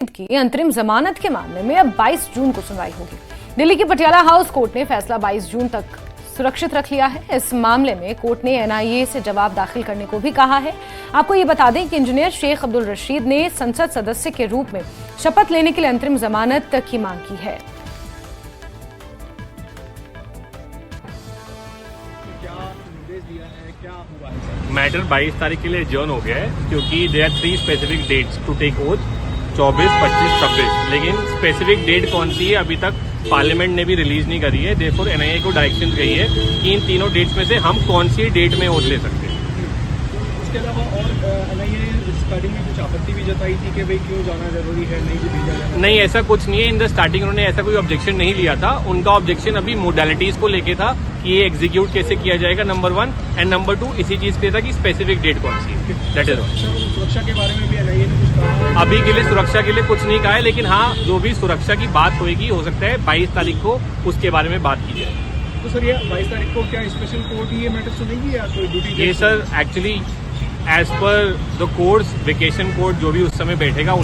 की अंतरिम जमानत के मामले में अब 22 जून को सुनवाई होगी। दिल्ली की पटियाला हाउस कोर्ट ने फैसला 22 जून तक सुरक्षित रख लिया है। इस मामले में कोर्ट ने एनआईए से जवाब दाखिल करने को भी कहा है। आपको ये बता दें कि इंजीनियर शेख अब्दुल रशीद ने संसद सदस्य के रूप में शपथ लेने के लिए अंतरिम जमानत की मांग की है। मैटर 22 तारीख के लिए एडजर्न हो गया है क्योंकि there are 3 specific dates to take oath, 24, 25, 26। लेकिन स्पेसिफिक डेट कौन सी है अभी तक पार्लियामेंट ने भी रिलीज नहीं करी है। देयरफॉर एनआईए को डायरेक्शन गई है कि इन तीनों डेट्स में से हम कौन सी डेट में ओथ ले सकते हैं। इसके अलावा और एनआईए स्टार्टिंग में कुछ आपत्ति भी जताई थी कि भाई क्यों जाना जरूरी है, नहीं भेजा जाना। नहीं, ऐसा कुछ नहीं है। इन द स्टार्टिंग उन्होंने ऐसा कोई ऑब्जेक्शन नहीं लिया था। उनका ऑब्जेक्शन अभी मोडालिटीज को लेके था कि ये एग्जीक्यूट कैसे किया जाएगा, नंबर 1, एंड नंबर 2 इसी चीज पे था कि स्पेसिफिक डेट कौन सी है। That is all. सुरक्षा के बारे में भी एनआईए ने कुछ कहा? अभी के लिए सुरक्षा के लिए कुछ नहीं कहा है, लेकिन हाँ, जो भी सुरक्षा की बात होगी हो सकता है 22 तारीख को उसके बारे में बात की जाए। तो सर ये 22 तारीख को क्या स्पेशल कोर्ट ये मैटर सुनेगी या कोई ड्यूटी? ये sir actually as per the courts vacation court जो भी उस समय बैठेगा